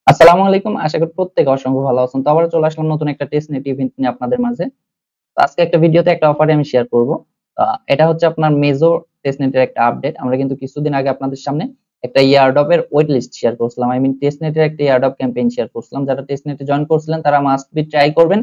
আসসালামু আলাইকুম। আশা করি প্রত্যেকে অসংখ্য ভালো আছেন। তো আবারও চলে আসলাম নতুন একটা টেস্ট নেট ইভেন্ট নিয়ে আপনাদের মাঝে। তো আজকে একটা ভিডিওতে একটা অফারে আমি শেয়ার করব। এটা হচ্ছে আপনার মেজো টেস্ট নেটের একটা আপডেট। আমরা কিন্তু কিছুদিন আগে আপনাদের সামনে একটা ইয়ারড্রপ এর ওয়েট লিস্ট শেয়ার করছিলাম। আই মিন টেস্ট নেটের একটা ইয়ারড্রপ ক্যাম্পেইন শেয়ার করছিলাম। যারা টেস্ট নেটে জয়েন করছিলেন তারা মাস্ট বি ট্রাই করবেন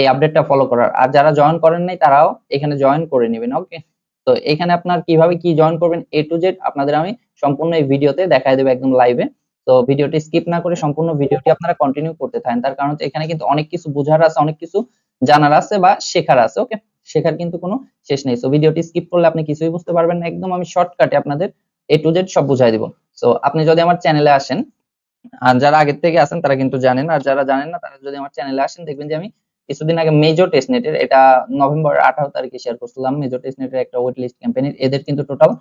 এই আপডেটটা ফলো করার। আর যারা জয়েন করেন নাই তারাও এখানে জয়েন করে নেবেন। ওকে? তো এখানে আপনার কিভাবে কি জয়েন করবেন A to Z আপনাদের আমি সম্পূর্ণ এই ভিডিওতে দেখায় দেব একদম লাইভে। তো ভিডিওটি স্কিপ না করে সম্পূর্ণ ভিডিওটি আপনারা কন্টিনিউ করতে থাকেন। তার কারণ হচ্ছে এখানে কিন্তু অনেক কিছু বোঝার আছে, অনেক কিছু জানার আছে বা শেখার আছে। ওকে? শেখার কিন্তু কোনো শেষ নেই। সো ভিডিওটি স্কিপ করলে আপনি কিছুই বুঝতে পারবেন না। একদম আমি শর্টকাটে আপনাদের A to Z সব বুঝায় দিব। সো আপনি যদি আমার চ্যানেলে আসেন, আর যারা আগের থেকে আছেন তারা কিন্তু জানেন, আর যারা জানেন না তারা যদি আমার চ্যানেলে আসেন দেখবেন যে আমি কিছুদিন আগে মেজর টেস্টনেটের এটা নভেম্বর 18 তারিখে শেয়ার করছিলাম। মেজর টেস্টনেটের একটা ওয়েট লিস্ট ক্যাম্পেইন, এদের কিন্তু টোটাল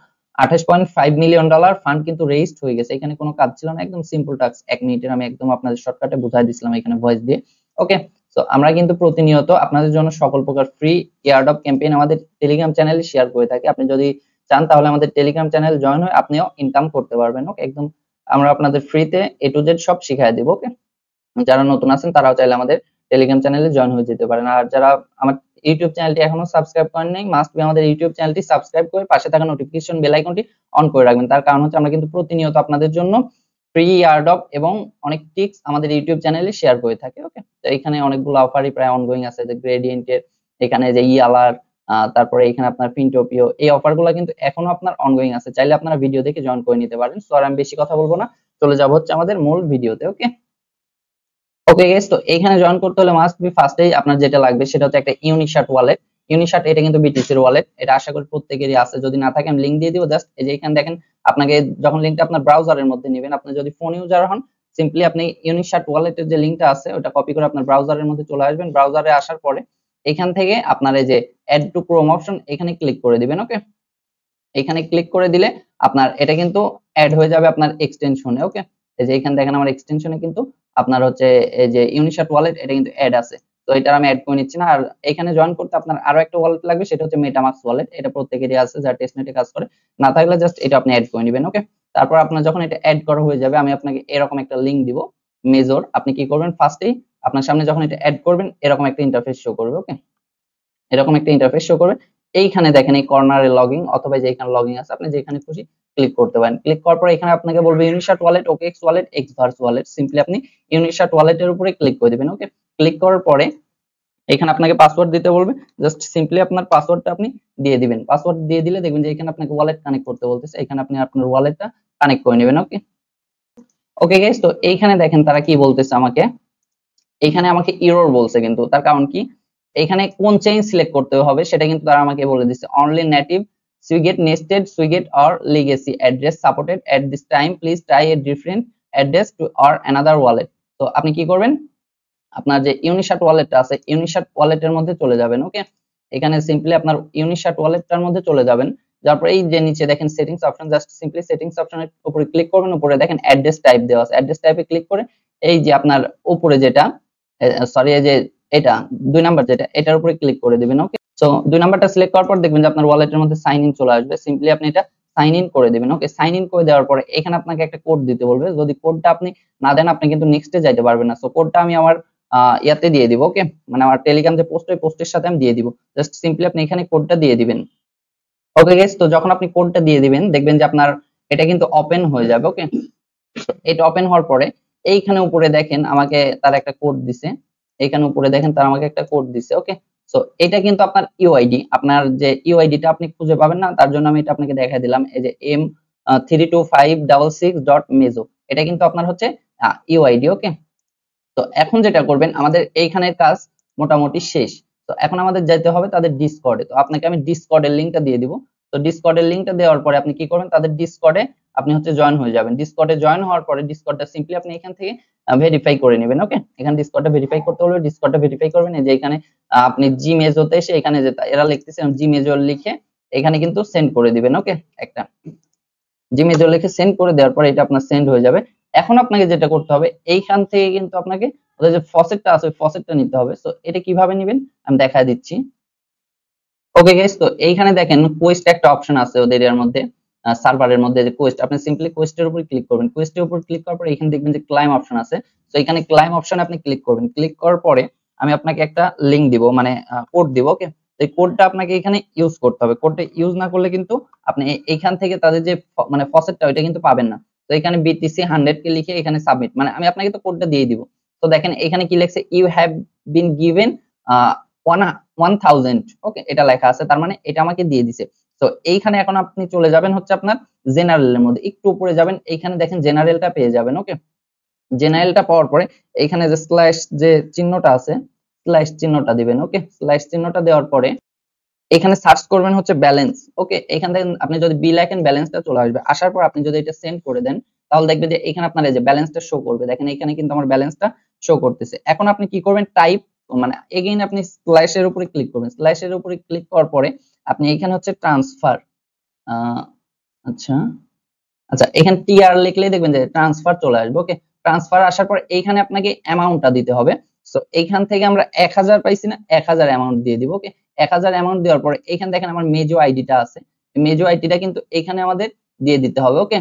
$28.5 মিলিয়ন ফান্ড কিন্তু রেইজড হয়ে গেছে। এখানে কোনো কাজ ছিল না, একদম সিম্পল টাস্ক 1 মিনিটের আমি একদম আপনাদের শর্টকাটে বুঝাই দিছিলাম এখানে ভয়েস দিয়ে। ওকে? সো আমরা কিন্তু প্রতিনিয়ত আপনাদের জন্য সকল প্রকার ফ্রি এয়ারড্রপ ক্যাম্পেইন আমাদের টেলিগ্রাম চ্যানেলে শেয়ার করে থাকি। আপনি যদি চান তাহলে আমাদের টেলিগ্রাম চ্যানেল জয়েন হয়ে আপনিও ইনকাম করতে পারবেন। ওকে? একদম আমরা আপনাদের ফ্রিতে A to Z সব শিখায় দিব। ওকে? যারা নতুন আছেন তারাও চাইলে আমাদের টেলিগ্রাম চ্যানেলে জয়েন হয়ে যেতে পারেন। আর যারা আমার ইউটিউব চ্যানেলটি এখনো সাবস্ক্রাইব করেন নাই, মাস্ট বি আমাদের ইউটিউব চ্যানেলটি সাবস্ক্রাইব করে পাশে থাকা নোটিফিকেশন বেল আইকনটি অন করে রাখবেন। তার কারণ হচ্ছে আমরা কিন্তু প্রতিনিয়ত আপনাদের জন্য ফ্রি এয়ারড্রপ এবং অনেক টিপস আমাদের ইউটিউব চ্যানেলে শেয়ার করে থাকি। ওকে? তো এখানে অনেকগুলো অফারই প্রায় অনগোয়িং আছে, যে গ্রেডিয়েন্টের, এখানে যে ইয়ালার, তারপরে এখানে আপনার ফিনটোপিও, এই অফারগুলো কিন্তু এখনো আপনার অনগোয়িং আছে। চাইলে আপনারা ভিডিও দেখে জয়েন করে নিতে পারেন। সো আর আমি বেশি কথা বলবো না, চলে যাব হচ্ছে আমাদের মূল ভিডিওতে। ওকে? ওকে গাইস, তো এখানে জয়েন করতে হলে মাস্ট বি ফার্স্টেই আপনার যেটা লাগবে সেটা হচ্ছে একটা ইউনিশার্ট ওয়ালেট। ইউনিশার্ট এটা কিন্তু বিটিসির ওয়ালেট, এটা আশা করি প্রত্যেকেরই আছে। যদি না থাকে আমি লিংক দিয়ে দিব, জাস্ট এই যে এখানে দেখেন। আপনাকে যখন লিংকটা আপনার ব্রাউজারের মধ্যে নেবেন, আপনি যদি ফোন ইউজার হন, সিম্পলি আপনি ইউনিশার্ট ওয়ালেটের যে লিংকটা আছে ওটা কপি করে আপনার ব্রাউজারের মধ্যে চলে আসবেন। ব্রাউজারে আসার পরে এখান থেকে আপনার এই যে অ্যাড টু ক্রোম অপশন এখানে ক্লিক করে দিবেন। ওকে? এখানে ক্লিক করে দিলে আপনার এটা কিন্তু অ্যাড হয়ে যাবে আপনার এক্সটেনশনে। ওকে? এই যে এখানে দেখেন আমার এক্সটেনশনে কিন্তু আপনার হচ্ছে এই যে ইউনিশার্ট ওয়ালেট এটা কিন্তু অ্যাড আছে। তো এটা আমি অ্যাড করে নিচ্ছি না। আর এখানে জয়েন করতে আপনার আরো একটা ওয়ালেট লাগবে, সেটা হচ্ছে মেটামাস্ক ওয়ালেট। এটা প্রত্যেকেরই আছে যারা টেস্টনেটে কাজ করে। না থাকলে জাস্ট এটা আপনি অ্যাড করে নেবেন। ওকে? তারপর আপনার যখন এটা অ্যাড করা হয়ে যাবে আমি আপনাকে এরকম একটা লিংক দিব মেজর। আপনি কি করবেন, ফার্স্টেই আপনার সামনে যখন এটা অ্যাড করবেন এরকম একটা ইন্টারফেস শো করবে। ওকে? এরকম একটা ইন্টারফেস শো করবে। এইখানে দেখেন এই কর্নারে লগইন অথবা যে এখানে লগইন আছে, আপনি যেখানে খুশি ক্লিক করতে পারেন। ক্লিক করার পরে এখানে আপনাকে বলবে UniSat wallet, OKX wallet, Xverse wallet. Simply আপনি ইউনিশার্ট ওয়ালেটের উপরে ক্লিক করে দিবেন। ওকে? ক্লিক করার পরে এখানে আপনাকে পাসওয়ার্ড দিতে বলবে। জাস্ট সিম্পলি আপনার পাসওয়ার্ডটা আপনি দিয়ে দিবেন। পাসওয়ার্ড দিয়ে দিলে দেখবেন যে এখানে আপনাকে ওয়ালেট কানেক্ট করতে বলতেছে। এখানে আপনি আপনার ওয়ালেটটা কানেক্ট করে নেবেন। ওকে? ওকে গাইস, তো এইখানে দেখেন তারা কি বলতেছে আমাকে। এখানে আমাকে এরর বলছে, কিন্তু তার কারণ কি, এখানে কোন চেইন সিলেক্ট করতে হবে সেটা কিন্তু তারা আমাকে বলে দিচ্ছে। Only native segwit, nested segwit or legacy address supported at this time, please try a different address to or another wallet. তো আপনি কি করবেন, আপনার যে ইউনিশার্ট ওয়ালেটটা আছে ইউনিশার্ট ওয়ালেটের মধ্যে চলে যাবেন। ওকে? এখানে সিম্পলি আপনার ইউনিশার্ট ওয়ালেটটার মধ্যে চলে যাবেন। তারপরে এই যে নিচে দেখেন settings option, just simply settings অপশনের উপরে ক্লিক করবেন। উপরে দেখেন অ্যাড্রেস টাইপ দেওয়া আছে, অ্যাড্রেস টাইপে ক্লিক করে এই যে আপনার উপরে যেটা, সরি এই যে এটা 2 নাম্বার যেটা, এটার উপরে ক্লিক করে দিবেন। ওকে? সো 2 নাম্বারটা সিলেক্ট করার পর দেখবেন যে আপনার ওয়ালেটের মধ্যে সাইন ইন চলে আসবে। সিম্পলি আপনি এটা সাইন ইন করে দিবেন। ওকে? সাইন ইন করে দেওয়ার পরে এখানে আপনাকে একটা কোড দিতে বলবে। যদি কোডটা আপনি না দেন আপনি কিন্তু নেক্সটে যাইতে পারবেন না। সো কোডটা আমি আমার ইয়াতে দিয়ে দিব। ওকে? মানে আমার টেলিগ্রাম যে পোস্ট, ওই পোস্টের সাথে আমি দিয়ে দিব। জাস্ট সিম্পলি আপনি এখানে কোডটা দিয়ে দিবেন। ওকে গাইস, তো যখন আপনি কোডটা দিয়ে দিবেন দেখবেন যে আপনার এটা কিন্তু ওপেন হয়ে যাবে। ওকে? এটা ওপেন হওয়ার পরে এইখানে উপরে দেখেন আমাকে তারা একটা কোড দিছে। এইখানে উপরে দেখেন তারা আমাকে একটা কোড দিছে। ওকে? সো এটা কিন্তু আপনার ইউআইডি, আপনার যে ইউআইডিটা আপনি খুঁজে পাবেন না, তার জন্য আমি এটা আপনাকে দেখাই দিলাম। এই যে M32566.mezo, এটা কিন্তু আপনার হচ্ছে ইউআইডি। ওকে? তো এখন যেটা করবেন, আমাদের এইখানের কাজ মোটামুটি শেষ। তো এখন আমাদের যেতে হবে তাদের ডিসকর্ডে। তো আপনাকে আমি ডিসকর্ডের লিংকটা দিয়ে দিব। তো ডিসকর্ডের লিংকটা দেওয়ার পরে আপনি কি করবেন, তাদের ডিসকর্ডে আপনি হচ্ছে জয়েন হয়ে যাবেন। ডিসকর্ডে জয়েন হওয়ার পরে ডিসকর্ডটা সিম্পলি আপনি এখান থেকে ভেরিফাই করে নেবেন। ওকে? এখানে ডিসকর্ডটা ভেরিফাই করতে হলে ডিসকর্ডটা ভেরিফাই করবেন। এই যে এখানে আপনি জিমেজোতে এসে এখানে যে এরা লিখতেছে জিমেজো লিখে এখানে কিন্তু সেন্ড করে দিবেন। ওকে? একটা জিমেজো লিখে সেন্ড করে দেওয়ার পরে এটা আপনার সেন্ড হয়ে যাবে। এখন আপনাকে যেটা করতে হবে, এইখান থেকে কিন্তু আপনাকে ওদের যে ফসেটটা আছে ওই ফসেটটা নিতে হবে। সো এটা কিভাবে নেবেন আমি দেখায় দিচ্ছি। ওকে গাইস, তো এইখানে দেখেন কোয়েস্ট একটা অপশন আছে ওদের এর মধ্যে। সার্ভারের মধ্যে যে কোয়েস্ট, আপনি সিম্পলি কোয়েস্টের উপর ক্লিক করবেন। কোয়েস্টের উপর ক্লিক করার পরে এখানে দেখবেন যে ক্লাইম অপশন আছে। তো এখানে ক্লাইম অপশনে আপনি ক্লিক করবেন। ক্লিক করার পরে আমি আপনাকে একটা লিংক দিব, মানে কোড দিব। ওকে, এই কোডটা আপনাকে এখানে ইউজ করতে হবে। কোডটা ইউজ না করলে কিন্তু আপনি এইখান থেকে তাদের যে মানে ফসেটটা ওইটা কিন্তু পাবেন না। তো এখানে BTC 100 কে লিখে এখানে সাবমিট, মানে আমি আপনাকে তো কোডটা দিয়ে দিব। তো দেখেন এখানে কি লেখছে, ইউ হ্যাভ বিন গিভেন 1000। ওকে, এটা লেখা আছে, তার মানে এটা আমাকে দিয়ে দিছে। তো এইখানে এখন আপনি চলে যাবেন হচ্ছে আপনার জেনারেলের মধ্যে, একটু উপরে যাবেন, এইখানে দেখেন জেনারেলটা পেয়ে যাবেন। ওকে, জেনারেলটা পাওয়ার পরে এখানে যে স্ল্যাশ যে চিহ্নটা আছে, স্ল্যাশ চিহ্নটা দিবেন। ওকে, স্ল্যাশ চিহ্নটা দেওয়ার পরে এখানে সার্চ করবেন হচ্ছে ব্যালেন্স। ওকে, এখান থেকে আপনি যদি বি লেখেন ব্যালেন্সটা চলে আসবে। আসার পর আপনি যদি এটা সেন্ড করে দেন তাহলে দেখবেন যে এখানে আপনার এই যে ব্যালেন্সটা শো করবে। দেখেন এখানে কিন্তু আমার ব্যালেন্সটা শো করতেছে। এখন আপনি কি করবেন, টাইপ মানে এগেইন আপনি স্ল্যাশের উপরে ক্লিক করবেন। স্ল্যাশের উপরে ক্লিক করার পরে আপনি এখানে হচ্ছে ট্রান্সফার, আচ্ছা আচ্ছা, এখানে টিআর লিখলেই দেখবেন যে ট্রান্সফার চলে আসবে। ওকে, ট্রান্সফার আসার পর এইখানে আপনাকে অ্যামাউন্টটা দিতে হবে। সো এইখান থেকে আমরা 1000 পাইছি না, 1000 অ্যামাউন্ট দিয়ে দিব। ওকে, 1000 অ্যামাউন্ট দেওয়ার পরে এখানে দেখেন আমার মেজো আইডিটা আছে, মেজো আইডিটা কিন্তু এখানে আমাদের দিয়ে দিতে হবে। ওকে,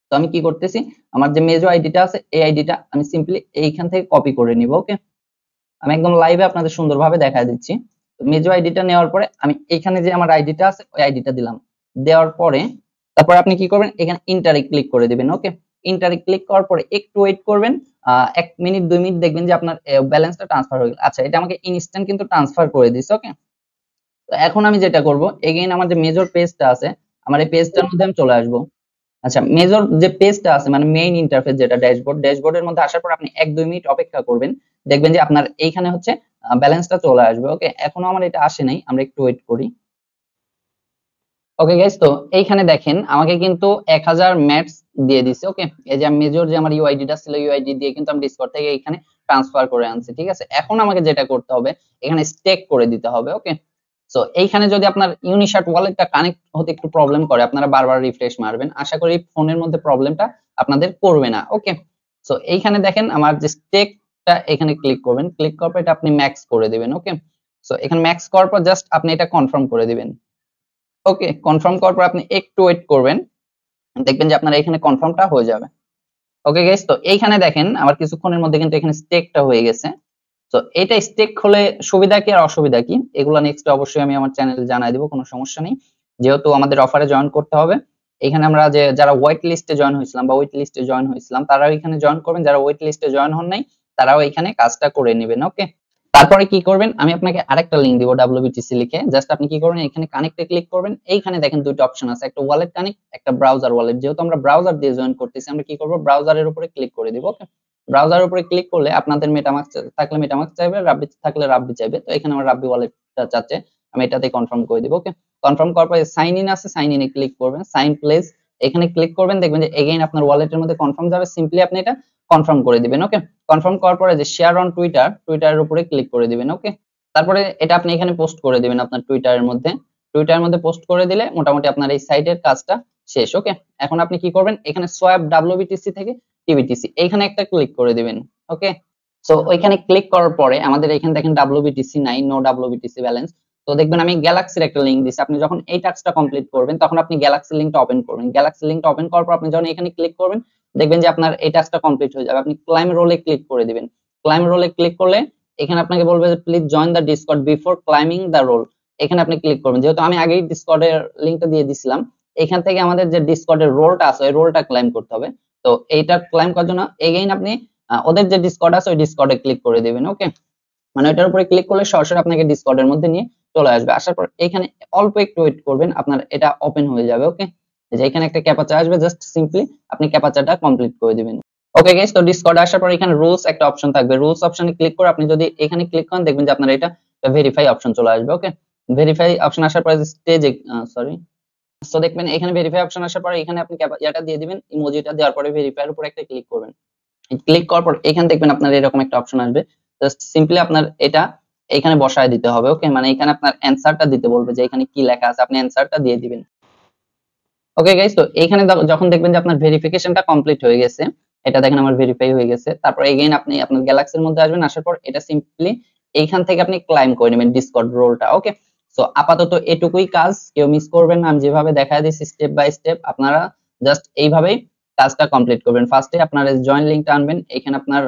তো আমি কি করতেছি, আমার যে মেজো আইডিটা আছে এই আইডিটা আমি সিম্পলি এইখান থেকে কপি করে নিব। ওকে, আমি একদম লাইভে আপনাদের সুন্দরভাবে দেখায় দিচ্ছি। মেজো আইডিটা নেওয়ার পরে আমি এখানে যে আমার আইডিটা আছে ওই আইডিটা দিলাম। দেওয়ার পরে তারপর আপনি কি করবেন, এখানে ইন্টারে ক্লিক করে দিবেন। ওকে, ইন্টারে ক্লিক করার পরে একটু ওয়েট করবেন, 1 মিনিট 2 মিনিট, দেখবেন যে আপনার ব্যালেন্সটা ট্রান্সফার হয়ে গেল। আচ্ছা, এটা আমাকে ইনস্ট্যান্ট কিন্তু ট্রান্সফার করে দিছে। ওকে, তো এখন আমি যেটা করব, এগেইন আমার যে মেজর পেজটা আছে, আমার এই পেজটার মধ্যে আমি চলে আসবো। আচ্ছা, মেজর যে পেজটা আছে মানে মেইন ইন্টারফেস যেটা ড্যাশবোর্ড, ড্যাশবোর্ডের মধ্যে আসার পর আপনি 1-2 মিনিট অপেক্ষা করবেন, দেখবেন যে আপনার এইখানে হচ্ছে ব্যালেন্সটা চলে আসবে। ওকে, এখনো আমার এটা আসে নাই, আমরা একটু ওয়েট করি। ওকে গাইস, তো এইখানে দেখেন আমাকে কিন্তু 1000 ম্যাটস দিয়ে দিছে। ওকে, এই যে মেজর যে আমার ইউআইডিটা ছিল, ইউআইডি দিয়ে কিন্তু আমি ডিসকর্ড থেকে এখানে ট্রান্সফার করে আনছি। ঠিক আছে, এখন আমাকে যেটা করতে হবে এখানে স্টেক করে দিতে হবে। ওকে, সো এইখানে যদি আপনার ইউনিশার্ট ওয়ালেটটা কানেক্ট হতে একটু প্রবলেম করে, আপনারা বারবার রিফ্রেশ মারবেন। আশা করি ফোনের মধ্যে প্রবলেমটা আপনাদের করবে না। ওকে, সো এইখানে দেখেন আমার যে স্টেকটা, এখানে ক্লিক করবেন। ক্লিক করার পর এটা আপনি ম্যাক্স করে দিবেন। ওকে, সো এখানে ম্যাক্স করার পর জাস্ট আপনি এটা কনফার্ম করে দিবেন। ওকে, কনফার্ম করার পর আপনি একটু ওয়েট করবেন, দেখবেন যে আপনার এখানে কনফার্মটা হয়ে যাবে। ওকে গাইস, তো এইখানে দেখেন আমার কিছুক্ষণের মধ্যে কিন্তু এখানে স্টেকটা হয়ে গেছে। তো এটা স্টেক হলে সুবিধা কি আর অসুবিধা কি, এগুলো নেক্সট অবশ্যই আমি আমার চ্যানেলে জানাই দিব, কোনো সমস্যা নেই। যেহেতু আমাদের অফারে জয়েন করতে হবে, এখানে আমরা যে যারা ওয়েট লিস্টে জয়েন হয়েছিলাম বা ওয়েট লিস্টে জয়েন হয়েছিলাম তারাও এখানে জয়েন করবেন, যারা ওয়েট লিস্টে জয়েন হন নাই তারাও এখানে কাজটা করে নেবেন। ওকে, তারপরে কি করবেন, আমি আপনাকে আরেকটা লিংক দিব WBTC লিখে। জাস্ট আপনি কি করবেন, এখানে কানেক্টে ক্লিক করবেন। এইখানে দেখেন দুটো অপশন আছে, একটা ওয়ালেট কানেক্ট, একটা ব্রাউজার ওয়ালেট। যেহেতু আমরা ব্রাউজার দিয়ে জয়েন করতেছি, আমরা কি করব, ব্রাউজারের উপরে ক্লিক করে দিব। ওকে, ব্রাউজারের উপরে ক্লিক করলে আপনাদের মেটামাস্ক থাকলে মেটামাস্ক চাইবে, রাব্বি থাকলে রাব্বি চাইবে। তো এখানে আমার রাব্বি ওয়ালেটটা চাচ্ছে, আমি এটাতে কনফার্ম করে দিব। ওকে, কনফার্ম করার পরে সাইন ইন আছে, সাইন ইনে ক্লিক করবেন। সাইন প্লেস এখানে ক্লিক করবেন, দেখবেন যে এগেইন আপনার ওয়ালেটের মধ্যে কনফার্ম যাবে, সিম্পলি আপনি এটা কনফার্ম করে দিবেন। ওকে, কনফার্ম করার পরে যে শেয়ার অন টুইটার, টুইটারের উপরে ক্লিক করে দিবেন। ওকে, তারপরে এটা আপনি এখানে পোস্ট করে দিবেন আপনার টুইটারের মধ্যে। টুইটারের মধ্যে পোস্ট করে দিলে মোটামুটি আপনার এই সাইটের কাজটা শেষ। ওকে, এখন আপনি কি করবেন, এখানে সোয়াপ WBTC থেকে TBTC এইখানে একটা ক্লিক করে দিবেন। ওকে, সো ওইখানে ক্লিক করার পরে আমাদের এখানে দেখেন WBTC নাই, নো WBTC ব্যালেন্স। তো দেখবেন আমি গ্যালাক্সির একটা লিংক দিছি, আপনি যখন এই টাস্কটা কমপ্লিট করবেন তখন আপনি গ্যালাক্সি লিংকটা ওপেন করবেন। গ্যালাক্সি লিংকটা ওপেন করার পর আপনি যখন এখানে ক্লিক করবেন দেখবেন যে আপনার এই টাস্কটা কমপ্লিট হয়ে যাবে। আপনি ক্লাইম রোলে ক্লিক করে দিবেন। ক্লাইম রোলে ক্লিক করলে এখানে আপনাকে বলবে যে please join the Discord before claiming the role. এখানে আপনি ক্লিক করবেন। যেহেতু আমি আগেই ডিসকর্ডের লিংকটা দিয়ে দিছিলাম, এখান থেকে আমাদের যে ডিসকর্ডের রোলটা আছে ওই রোলটা ক্লাইম করতে হবে। তো এইটা ক্লাইম করার জন্য এগেইন আপনি ওদের যে ডিসকর্ড আছে ওই ডিসকর্ডে ক্লিক করে দিবেন। ওকে, মানে ওইটার উপরে ক্লিক করলে সরাসরি আপনাকে ডিসকর্ডের মধ্যে নিয়ে চলে আসবে। আসার পর এখানে অল্প একটু ওয়েট করবেন, আপনার এটা ওপেন হয়ে যাবে। ওকে, যে এখানে একটা ক্যাপচা আসবে, জাস্ট সিম্পলি আপনি ক্যাপচাটা কমপ্লিট করে দিবেন। ওকে গাইস, তো ডিসকর্ডে আসার পর এখানে রুলস একটা অপশন থাকবে, রুলস অপশনে ক্লিক করে আপনি যদি এখানে ক্লিক করেন দেখবেন যে আপনার এটা ভেরিফাই অপশন চলে আসবে। ওকে, ভেরিফাই অপশন আসার পর স্টেজে সরি, সো দেখবেন এখানে ভেরিফাই অপশন আসার পর এখানে আপনি ইয়াটা দিয়ে দিবেন, ইমোজিটা দেওয়ার পরে ভেরিফাই এর উপর একটা ক্লিক করবেন। ক্লিক করার পর এখানে দেখবেন আপনার এরকম একটা অপশন আসবে, জাস্ট সিম্পলি আপনার এটা এখানে বসায় দিতে হবে। ওকে, মানে এখানে আপনার অ্যানসারটা দিতে বলবে যে এখানে কি লেখা আছে, আপনি অ্যানসারটা দিয়ে দিবেন। ওকে গাইস, তো এখানে যখন দেখবেন যে আপনার ভেরিফিকেশনটা কমপ্লিট হয়ে গেছে, এটা দেখেন আমার ভেরিফাই হয়ে গেছে, তারপর এগেইন আপনি আপনার গ্যালাক্সির মধ্যে আসবেন। আসার পর এটা সিম্পলি এইখান থেকে আপনি ক্লাইম করে নেবেন ডিসকর্ড রোলটা। ওকে, সো আপাতত এটুকুই কাজ, কেউ মিস করবেন না। আমি যেভাবে দেখায় দিচ্ছি স্টেপ বাই স্টেপ, আপনারা জাস্ট এইভাবেই কাজটা কমপ্লিট করবেন। ফার্স্টে আপনারা জয়েন লিংকটা আনবেন, এখানে আপনার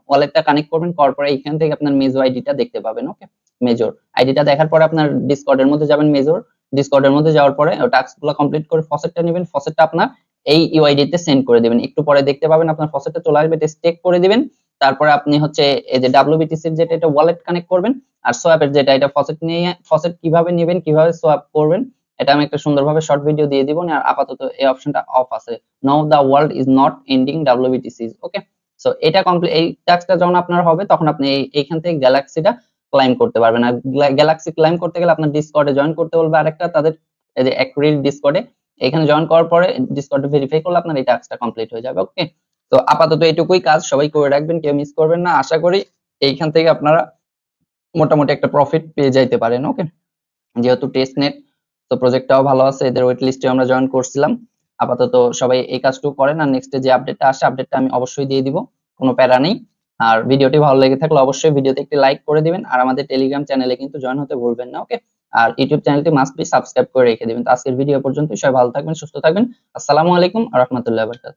ওয়ালেটটা কানেক্ট করবেন, করার পরে এখান থেকে আপনার মেজো আইডিটা দেখতে পাবেন। ওকে, মেজর আইডিটা দেখার পরে আপনার ডিসকর্ডের মধ্যে যাবেন। মেজর ডিসকর্ডের মধ্যে যাওয়ার পরে টাস্কগুলো কমপ্লিট করে ফসেটটা নেবেন, ফসেটটা আপনার এই ইউআইডি তে সেন্ড করে দিবেন। একটু পরে দেখতে পাবেন আপনার ফসেটটা চলে আসবে, এটা স্টেক করে দিবেন। তারপরে আপনি হচ্ছে এই যে ডাব্লিউবিটিসির যেটা এটা ওয়ালেট কানেক্ট করবেন, আর সোয়াপের যেটা এটা ফসেট নিয়ে, ফসেট কিভাবে নেবেন কিভাবে সোয়াপ করবেন এটা আমি একটা সুন্দরভাবে শর্ট ভিডিও দিয়ে দিব। আর আপাতত এই অপশনটা অফ আছে, now the world is not ending ডাব্লিউবিটিসিস। ওকে, সো এটা কমপ্লিট, এই টাস্কটা যখন আপনার হবে তখন আপনি এইখান থেকে গ্যালাক্সিটা ক্লাইম করতে পারবেন। আর গ্যালাক্সি ক্লাইম করতে গেলে আপনার ডিসকর্ডে জয়েন করতে বলবে আরেকটা, তাদের এই যে অ্যাক্রিল ডিসকর্ডে, এখানে জয়েন করার পরে ডিসকর্ডে ভেরিফাই করলে আপনার এই টাস্কটা কমপ্লিট হয়ে যাবে। ওকে, তো আপাতত এইটুকুই কাজ, সবাই করে রাখবেন, কেউ মিস করবেন না। আশা করি এইখান থেকে আপনারা মোটামুটি একটা প্রফিট পেয়ে যাইতে পারেন। ওকে, যেহেতু টেস্ট নেট, তো প্রজেক্টটাও ভালো আছে, এদের ওয়েট লিস্টে আমরা জয়েন করছিলাম। আপাতত সবাই এই কাজটুকু করেন, আর নেক্সটে যে আপডেটটা আসে আপডেটটা আমি অবশ্যই দিয়ে দিব, কোনো প্যারা নেই। আর ভিডিওটি ভালো লেগে থাকলে অবশ্যই ভিডিওতে একটি লাইক করে দিবেন, আর আমাদের টেলিগ্রাম চ্যানেলে কিন্তু জয়েন হতে ভুলবেন না। ওকে, আর ইউটিউব চ্যানেলটি মাস্ট বি সাবস্ক্রাইব করে রেখে দিবেন। তো আজকের ভিডিও পর্যন্ত, সবাই ভালো থাকবেন, সুস্থ থাকবেন। আসসালামু আলাইকুম ওয়া রাহমাতুল্লাহি ওয়া বারাকাতুহু।